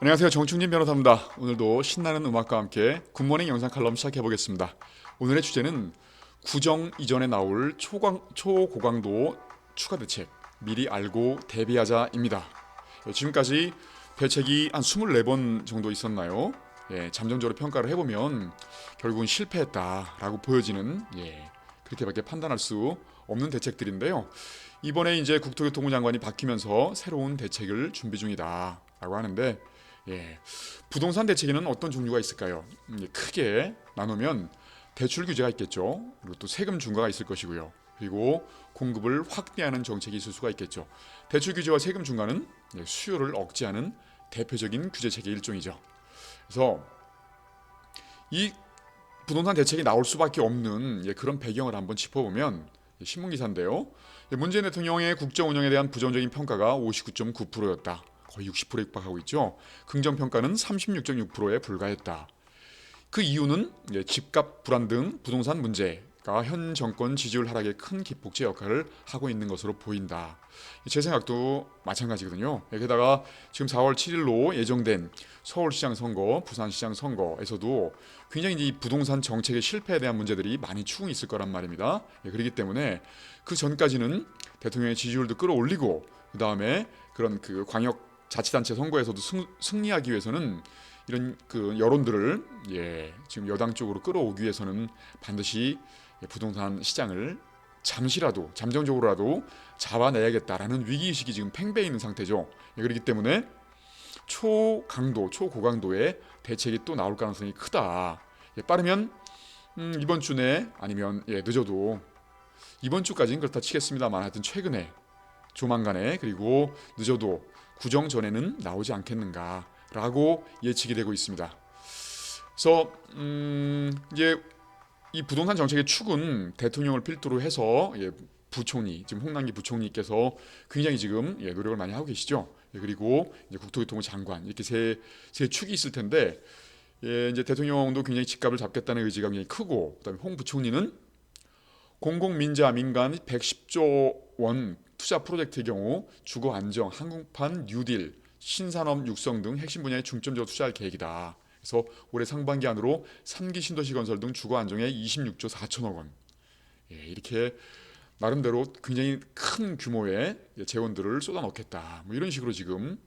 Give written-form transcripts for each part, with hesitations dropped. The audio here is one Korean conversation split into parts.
안녕하세요. 정충진 변호사입니다. 오늘도 신나는 음악과 함께 굿모닝 영상 칼럼 시작해 보겠습니다. 오늘의 주제는 구정 이전에 나올 초고강도 추가 대책 미리 알고 대비하자입니다. 지금까지 대책이 한 24번 정도 있었나요? 잠정적으로 평가를 해보면 결국은 실패했다라고 보여지는 그렇게밖에 판단할 수 없는 대책들인데요. 이번에 이제 국토교통부 장관이 바뀌면서 새로운 대책을 준비 중이다라고 하는데 부동산 대책에는 어떤 종류가 있을까요? 크게 나누면 대출 규제가 있겠죠. 그리고 또 세금 중과가 있을 것이고요. 그리고 공급을 확대하는 정책이 있을 수가 있겠죠. 대출 규제와 세금 중과는 수요를 억제하는 대표적인 규제 체계 일종이죠. 그래서 이 부동산 대책이 나올 수밖에 없는 그런 배경을 한번 짚어보면 신문 기사인데요. 문재인 대통령의 국정 운영에 대한 부정적인 평가가 59.9%였다. 거의 60%에 육박하고 있죠. 긍정 평가는 36.6%에 불과했다. 그 이유는 집값 불안 등 부동산 문제가 현 정권 지지율 하락에 큰 기폭제 역할을 하고 있는 것으로 보인다. 제 생각도 마찬가지거든요. 게다가 지금 4월 7일로 예정된 서울시장 선거, 부산시장 선거에서도 굉장히 이 부동산 정책의 실패에 대한 문제들이 많이 추궁이 있을 거란 말입니다. 그렇기 때문에 그 전까지는 대통령의 지지율도 끌어올리고 그 다음에 그런 그 광역 자치단체 선거에서도 승리하기 위해서는 이런 그 여론들을 지금 여당 쪽으로 끌어오기 위해서는 반드시 부동산 시장을 잠시라도 잠정적으로라도 잡아내야겠다라는 위기의식이 지금 팽배해 있는 상태죠. 그렇기 때문에 초강도, 초고강도의 대책이 또 나올 가능성이 크다. 빠르면 이번 주 내 아니면 늦어도 이번 주까지는 그렇다 치겠습니다만 하여튼 최근에 조만간에 그리고 늦어도 구정 전에는 나오지 않겠는가라고 예측이 되고 있습니다. 그래서 이제 이 부동산 정책의 축은 대통령을 필두로 해서 부총리 지금 홍남기 부총리께서 굉장히 지금 노력을 많이 하고 계시죠. 그리고 이제 국토교통부 장관 이렇게 세 축이 있을 텐데 이제 대통령도 굉장히 집값을 잡겠다는 의지가 굉장히 크고 그다음에 홍 부총리는 공공민자 민간 110조 원 투자 프로젝트의 경우 주거 안정, 한국판 뉴딜, 신산업 육성 등 핵심 분야에 중점적으로 투자할 계획이다. 그래서 올해 상반기 안으로 3기 신도시 건설 등 주거 안정에 26조 4천억 원. 이렇게 나름대로 굉장히 큰 규모의 재원들을 쏟아넣겠다. 뭐 이런 식으로 지금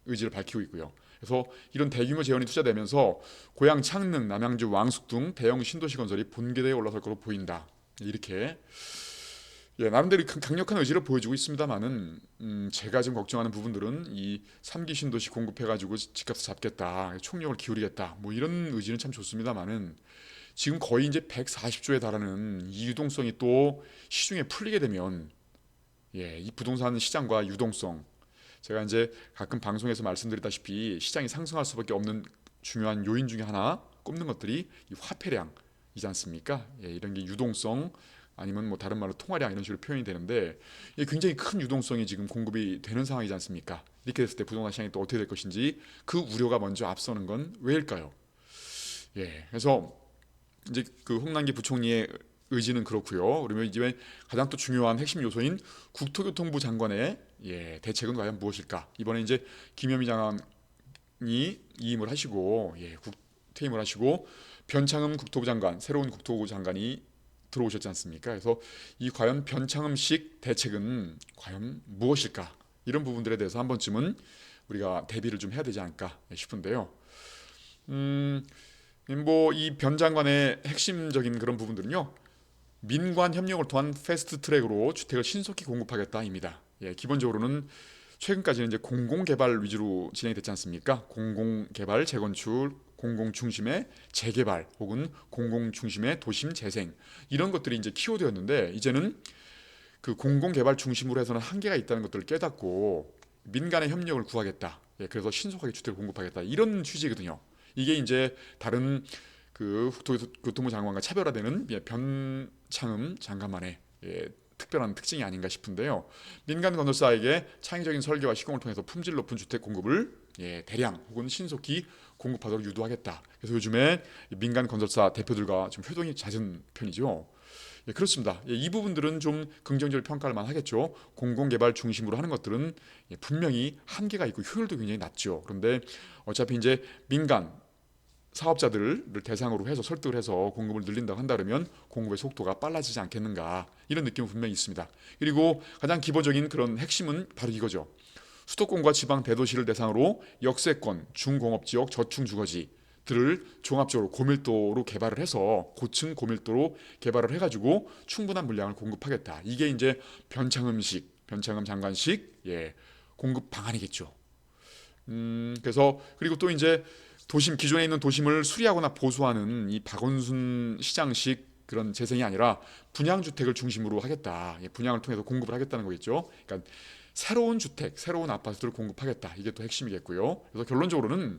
의지를 밝히고 있고요. 그래서 이런 대규모 재원이 투자되면서 고양 창릉, 남양주 왕숙 등 대형 신도시 건설이 본궤대에 올라설 것으로 보인다. 이렇게 나름대로 강력한 의지를 보여주고 있습니다만은 제가 지금 걱정하는 부분들은 이 3기 신도시 공급해가지고 집값을 잡겠다, 총력을 기울이겠다, 뭐 이런 의지는 참 좋습니다만은 지금 거의 이제 140조에 달하는 이 유동성이 또 시중에 풀리게 되면 이 부동산 시장과 유동성 제가 이제 가끔 방송에서 말씀드렸다시피 시장이 상승할 수밖에 없는 중요한 요인 중에 하나 꼽는 것들이 이 화폐량이지 않습니까? 이런 게 유동성 아니면 뭐 다른 말로 통화량 이런 식으로 표현이 되는데 굉장히 큰 유동성이 지금 공급이 되는 상황이지 않습니까? 이렇게 됐을 때 부동산 시장이 또 어떻게 될 것인지 그 우려가 먼저 앞서는 건 왜일까요? 그래서 이제 그 홍남기 부총리의 의지는 그렇고요. 그러면 이제 가장 또 중요한 핵심 요소인 국토교통부 장관의 대책은 과연 무엇일까? 이번에 이제 김현미 장관이 이임을 하시고 퇴임을 하시고 변창흠 국토부 장관 새로운 국토부 장관이 들어오셨지 않습니까? 그래서 이 과연 변창흠식 대책은 과연 무엇일까? 이런 부분들에 대해서 한 번쯤은 우리가 대비를 좀 해야 되지 않을까 싶은데요. 뭐 이 변 장관의 핵심적인 그런 부분들은요. 민관 협력을 통한 패스트 트랙으로 주택을 신속히 공급하겠다입니다. 기본적으로는 최근까지는 이제 공공개발 위주로 진행이 됐지 않습니까? 공공개발, 재건축, 공공 중심의 재개발 혹은 공공 중심의 도심 재생 이런 것들이 이제 키워드였는데 이제는 그 공공개발 중심으로 해서는 한계가 있다는 것들을 깨닫고 민간의 협력을 구하겠다. 그래서 신속하게 주택을 공급하겠다. 이런 취지거든요. 이게 이제 다른 그 국토교통부 장관과 차별화되는 변창흠 장관만의 특별한 특징이 아닌가 싶은데요. 민간 건설사에게 창의적인 설계와 시공을 통해서 품질 높은 주택 공급을 대량 혹은 신속히 공급하도록 유도하겠다. 그래서 요즘에 민간 건설사 대표들과 좀 효동이 잦은 편이죠. 예, 그렇습니다. 예, 이 부분들은 좀 긍정적으로 평가할 만하겠죠. 공공개발 중심으로 하는 것들은 예, 분명히 한계가 있고 효율도 굉장히 낮죠. 그런데 어차피 이제 민간 사업자들을 대상으로 해서 설득을 해서 공급을 늘린다고 한다 그러면 공급의 속도가 빨라지지 않겠는가 이런 느낌은 분명히 있습니다. 그리고 가장 기본적인 그런 핵심은 바로 이거죠. 수도권과 지방 대도시를 대상으로 역세권, 중공업지역, 저층주거지들을 종합적으로 고밀도로 개발을 해서 고층 고밀도로 개발을 해가지고 충분한 물량을 공급하겠다. 이게 이제 변창음식, 변창음 장관식 예, 공급 방안이겠죠. 그래서 그리고 또 이제 도심 기존에 있는 도심을 수리하거나 보수하는 이 박원순 시장식 그런 재생이 아니라 분양 주택을 중심으로 하겠다. 예, 분양을 통해서 공급을 하겠다는 거겠죠. 그러니까 새로운 주택, 새로운 아파트를 공급하겠다. 이게 또 핵심이겠고요. 그래서 결론적으로는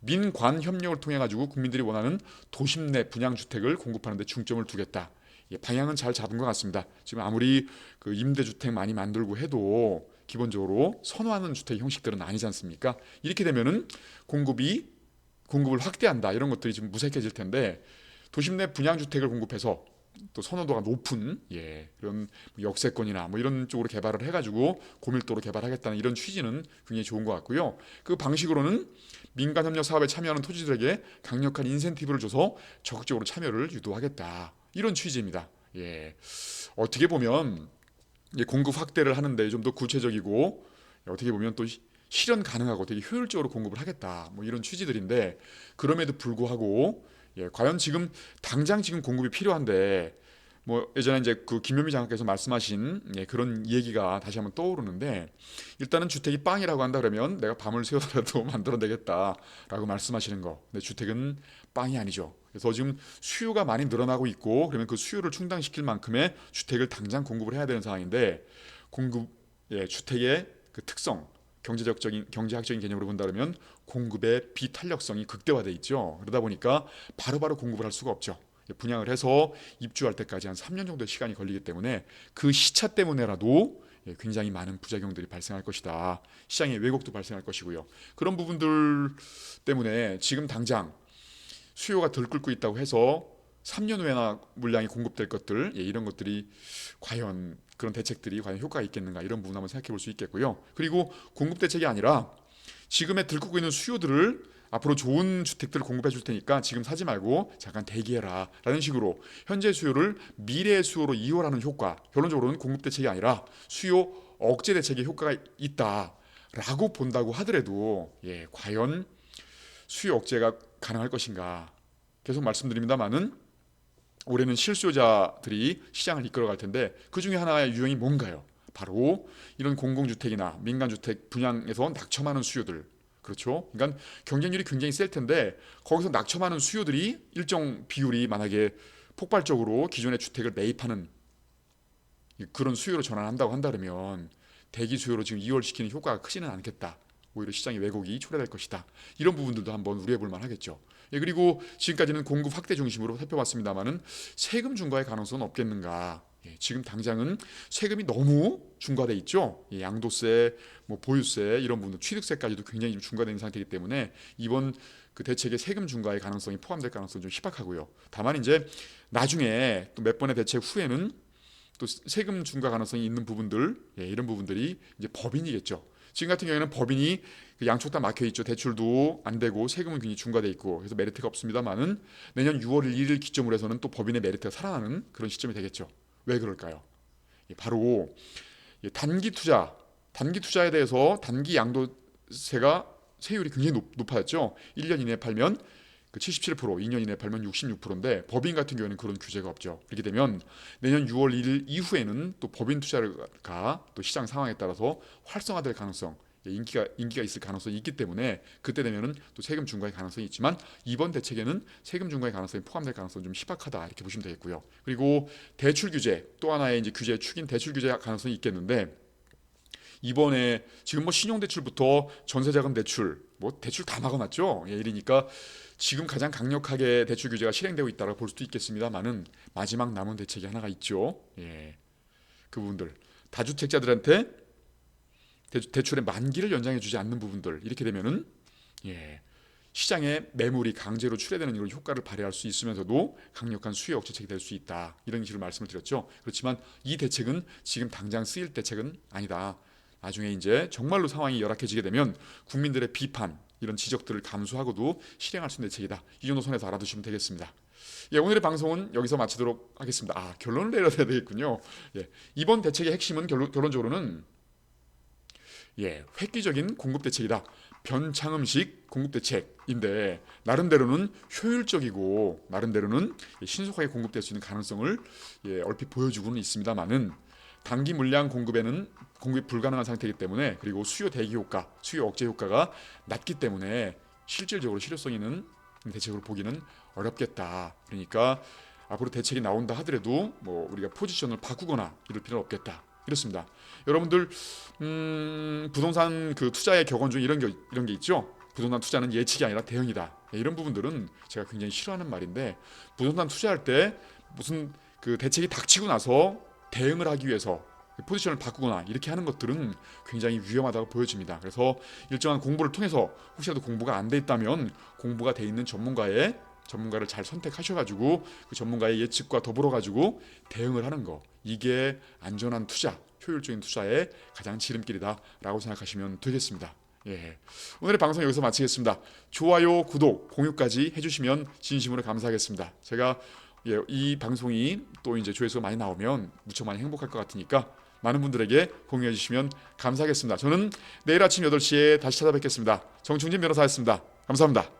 민관 협력을 통해 가지고 국민들이 원하는 도심 내 분양 주택을 공급하는 데 중점을 두겠다. 예, 방향은 잘 잡은 것 같습니다. 지금 아무리 그 임대주택 많이 만들고 해도 기본적으로 선호하는 주택 형식들은 아니지 않습니까? 이렇게 되면은 공급을 확대한다 이런 것들이 지금 무색해질 텐데 도심 내 분양 주택을 공급해서 또 선호도가 높은 예, 그런 역세권이나 뭐 이런 쪽으로 개발을 해가지고 고밀도로 개발하겠다는 이런 취지는 굉장히 좋은 것 같고요. 그 방식으로는 민간 협력 사업에 참여하는 토지들에게 강력한 인센티브를 줘서 적극적으로 참여를 유도하겠다 이런 취지입니다. 예, 어떻게 보면 공급 확대를 하는데 좀 더 구체적이고 어떻게 보면 또 실현 가능하고 되게 효율적으로 공급을 하겠다 뭐 이런 취지들인데 그럼에도 불구하고 예, 과연 지금 당장 지금 공급이 필요한데 뭐 예전에 이제 그 김현미 장관께서 말씀하신 예, 그런 얘기가 다시 한번 떠오르는데 일단은 주택이 빵이라고 한다 그러면 내가 밤을 새워서라도 만들어내겠다라고 말씀하시는 거. 근데 주택은 빵이 아니죠. 그래서 지금 수요가 많이 늘어나고 있고 그러면 그 수요를 충당시킬 만큼의 주택을 당장 공급을 해야 되는 상황인데 공급 예, 주택의 그 특성 경제학적인 개념으로 본다 그러면 공급의 비탄력성이 극대화돼 있죠. 그러다 보니까 바로바로 공급을 할 수가 없죠. 분양을 해서 입주할 때까지 한 3년 정도의 시간이 걸리기 때문에 그 시차 때문에라도 굉장히 많은 부작용들이 발생할 것이다. 시장의 왜곡도 발생할 것이고요. 그런 부분들 때문에 지금 당장 수요가 덜 끓고 있다고 해서 3년 후에나 물량이 공급될 것들 이런 것들이 과연 그런 대책들이 과연 효과가 있겠는가 이런 부분 한번 생각해 볼 수 있겠고요. 그리고 공급 대책이 아니라 지금에 들끓고 있는 수요들을 앞으로 좋은 주택들을 공급해 줄 테니까 지금 사지 말고 잠깐 대기해라 라는 식으로 현재 수요를 미래의 수요로 이용하는 효과 결론적으로는 공급 대책이 아니라 수요 억제 대책의 효과가 있다라고 본다고 하더라도 예, 과연 수요 억제가 가능할 것인가 계속 말씀드립니다만은 올해는 실수요자들이 시장을 이끌어갈 텐데 그 중에 하나의 유형이 뭔가요? 바로 이런 공공주택이나 민간주택 분양에서 낙첨하는 수요들 그렇죠? 그러니까 경쟁률이 굉장히 셀 텐데 거기서 낙첨하는 수요들이 일정 비율이 만약에 폭발적으로 기존의 주택을 매입하는 그런 수요로 전환한다고 한다면 대기 수요로 지금 이월시키는 효과가 크지는 않겠다. 오히려 시장의 왜곡이 초래될 것이다. 이런 부분들도 한번 우려해 볼 만하겠죠. 예, 그리고 지금까지는 공급 확대 중심으로 살펴봤습니다만은 세금 중과의 가능성은 없겠는가? 예, 지금 당장은 세금이 너무 중과돼 있죠. 예, 양도세, 뭐 보유세 이런 부분들, 취득세까지도 굉장히 좀 중과된 상태이기 때문에 이번 그 대책의 세금 중과의 가능성이 포함될 가능성이 좀 희박하고요. 다만 이제 나중에 또 몇 번의 대책 후에는 또 세금 중과 가능성이 있는 부분들 예, 이런 부분들이 이제 법인이겠죠. 지금 같은 경우에는 법인이 양쪽 다 막혀 있죠. 대출도 안 되고 세금은 굉장히 중과돼 있고 그래서 메리트가 없습니다만은 내년 6월 1일 기점으로 해서는 또 법인의 메리트가 살아나는 그런 시점이 되겠죠. 왜 그럴까요? 바로 단기 투자에 대해서 단기 양도세가 세율이 굉장히 높아졌죠. 1년 이내에 팔면 그 77%, 2년 이내에 팔면 66%인데 법인 같은 경우에는 그런 규제가 없죠. 그렇게 되면 내년 6월 1일 이후에는 또 법인 투자가 또 시장 상황에 따라서 활성화될 가능성, 인기가 있을 가능성이 있기 때문에 그때 되면은 또 세금 중과의 가능성이 있지만 이번 대책에는 세금 중과의 가능성이 포함될 가능성이 좀 희박하다 이렇게 보시면 되겠고요. 그리고 대출 규제 또 하나의 이제 규제 축인 대출 규제 가능성이 있겠는데 이번에 지금 뭐 신용대출부터 전세자금 대출 뭐 대출 다 막아놨죠. 예, 이러니까 지금 가장 강력하게 대출 규제가 실행되고 있다고 볼 수도 있겠습니다만은 마지막 남은 대책이 하나가 있죠. 예, 그 부분들 다주택자들한테 대출의 만기를 연장해주지 않는 부분들 이렇게 되면은 예, 시장에 매물이 강제로 출회되는 이런 효과를 발휘할 수 있으면서도 강력한 수요 억제책이 될 수 있다. 이런 식으로 말씀을 드렸죠. 그렇지만 이 대책은 지금 당장 쓰일 대책은 아니다. 나중에 이제 정말로 상황이 열악해지게 되면 국민들의 비판, 이런 지적들을 감수하고도 실행할 수 있는 대책이다. 이 정도 선에서 알아두시면 되겠습니다. 예, 오늘의 방송은 여기서 마치도록 하겠습니다. 결론을 내려야 되겠군요. 예, 이번 대책의 핵심은 결론적으로는 획기적인 공급 대책이다. 변창음식 공급 대책인데 나름대로는 효율적이고 나름대로는 신속하게 공급될 수 있는 가능성을 얼핏 보여주고는 있습니다만은 단기 물량 공급에는 공급이 불가능한 상태이기 때문에 그리고 수요 대기 효과, 수요 억제 효과가 낮기 때문에 실질적으로 실효성 있는 대책으로 보기는 어렵겠다. 그러니까 앞으로 대책이 나온다 하더라도 뭐 우리가 포지션을 바꾸거나 이럴 필요는 없겠다. 이렇습니다. 여러분들 부동산 그 투자의 격언 중에 이런 게 있죠. 부동산 투자는 예측이 아니라 대응이다. 이런 부분들은 제가 굉장히 싫어하는 말인데 부동산 투자할 때 무슨 그 대책이 닥치고 나서 대응을 하기 위해서 포지션을 바꾸거나 이렇게 하는 것들은 굉장히 위험하다고 보여집니다. 그래서 일정한 공부를 통해서 혹시라도 공부가 안 돼 있다면 공부가 돼 있는 전문가를 잘 선택하셔가지고 그 전문가의 예측과 더불어 가지고 대응을 하는 거, 이게 안전한 투자, 효율적인 투자의 가장 지름길이다라고 생각하시면 되겠습니다. 오늘의 방송 여기서 마치겠습니다. 좋아요, 구독, 공유까지 해주시면 진심으로 감사하겠습니다. 제가 이 방송이 또 이제 조회수가 많이 나오면 무척 많이 행복할 것 같으니까 많은 분들에게 공유해 주시면 감사하겠습니다. 저는 내일 아침 8시에 다시 찾아뵙겠습니다. 정충진 변호사였습니다. 감사합니다.